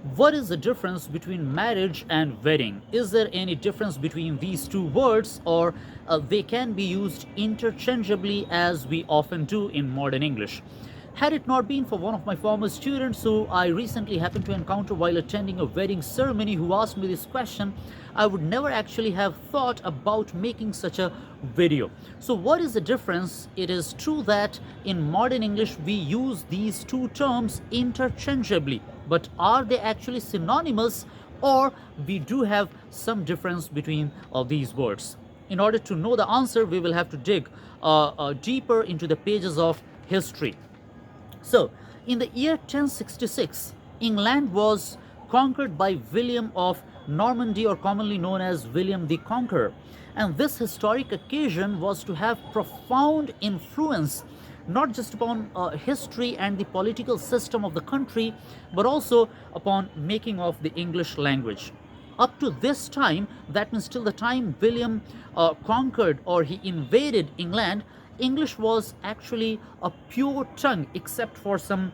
What is the difference between marriage and wedding? Is there any difference between these two words, or they can be used interchangeably as we often do in modern English? Had it not been for one of my former students who I recently happened to encounter while attending a wedding ceremony who asked me this question, I would never actually have thought about making such a video. So, what is the difference? It is true that in modern English we use these two terms interchangeably, but are they actually synonymous, or we do have some difference between these words? In order to know the answer, we will have to dig deeper into the pages of history. So, in the year 1066, England was conquered by William of Normandy, or commonly known as William the Conqueror. And this historic occasion was to have profound influence not just upon history and the political system of the country, but also upon making of the English language. Up to this time, that means till the time William conquered or he invaded England, English was actually a pure tongue, except for some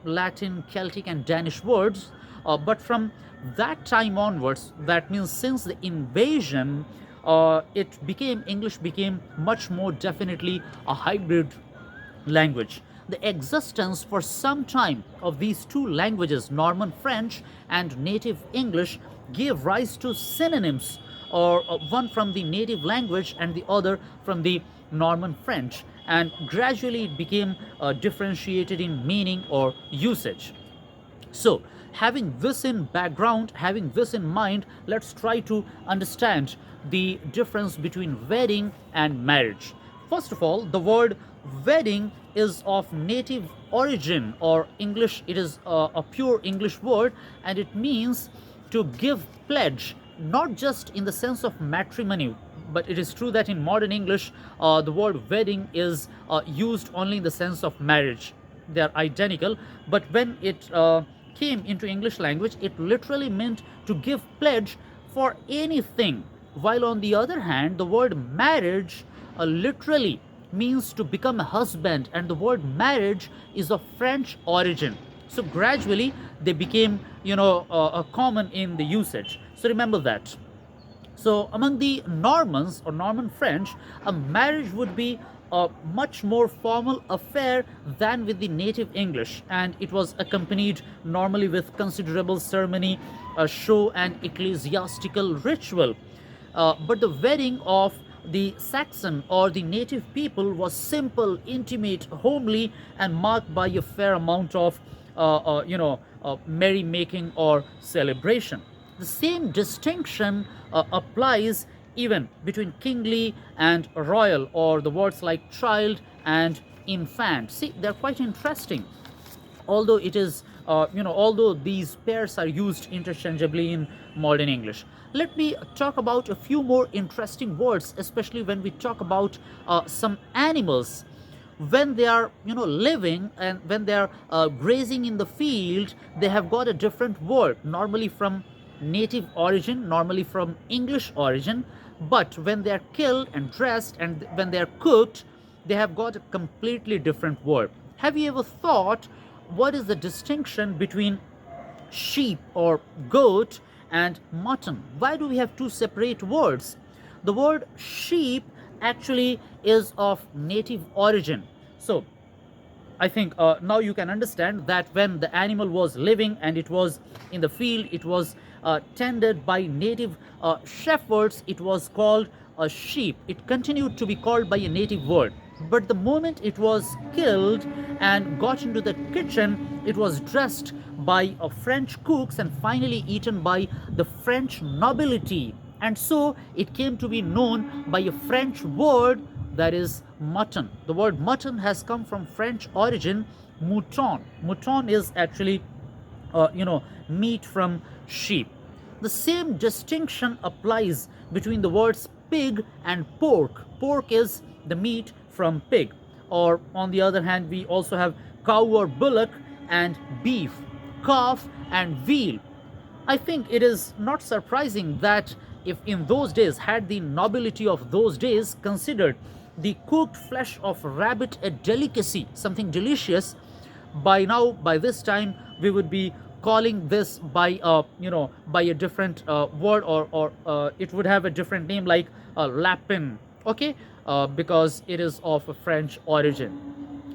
Latin, Celtic, and Danish words. But from that time onwards, that means since the invasion, English became much more definitely a hybrid language. The existence for some time of these two languages, Norman French and native English, gave rise to synonyms, or one from the native language and the other from the Norman French, and gradually it became differentiated in meaning or usage. So, having this in background, having this in mind, let's try to understand the difference between wedding and marriage. First of all, the word wedding is of native origin, or English, it is a pure English word, and it means to give pledge, not just in the sense of matrimony, but it is true that in modern English, the word wedding is used only in the sense of marriage. They are identical, but when it came into English language, it literally meant to give pledge for anything. While on the other hand, the word marriage literally means to become a husband, and the word marriage is of French origin. So gradually they became, common in the usage. So remember that. So among the Normans or Norman French, a marriage would be a much more formal affair than with the native English, and it was accompanied normally with considerable ceremony, a show, and ecclesiastical ritual. But the wedding of the Saxon or the native people was simple, intimate, homely, and marked by a fair amount of, merrymaking or celebration. The same distinction applies even between kingly and royal, or the words like child and infant. See, they're quite interesting. Although it is, although these pairs are used interchangeably in modern English. Let me talk about a few more interesting words, especially when we talk about some animals. When they are, living, and when they are grazing in the field, they have got a different word, normally from native origin, normally from English origin. But when they are killed and dressed, and when they are cooked, they have got a completely different word. Have you ever thought what is the distinction between sheep or goat and mutton? Why do we have two separate words? The word sheep actually is of native origin. So I think now you can understand that when the animal was living and it was in the field, it was tended by native shepherds, it was called a sheep. It continued to be called by a native word. But the moment it was killed and got into the kitchen, it was dressed by French cooks and finally eaten by the French nobility. And so it came to be known by a French word, that is mutton. The word mutton has come from French origin, mouton. Mouton is actually, meat from sheep. The same distinction applies between the words pig and pork. Pork is the meat from pig. Or on the other hand, we also have cow or bullock and beef, calf and veal. I think it is not surprising that if in those days, had the nobility of those days considered the cooked flesh of rabbit a delicacy, something delicious, by now, by this time, we would be calling this by a, by a different word, or it would have a different name like lapin. Okay, because it is of a French origin.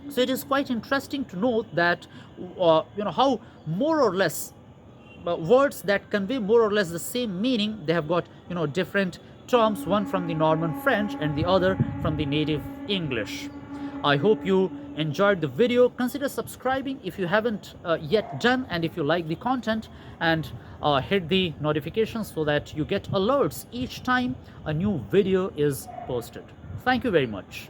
So it is quite interesting to note that how more or less words that convey more or less the same meaning, they have got different terms, one from the Norman French and the other from the native English. I hope you enjoyed the video. Consider subscribing if you haven't yet done, and if you like the content, and hit the notifications so that you get alerts each time a new video is posted. Thank you very much.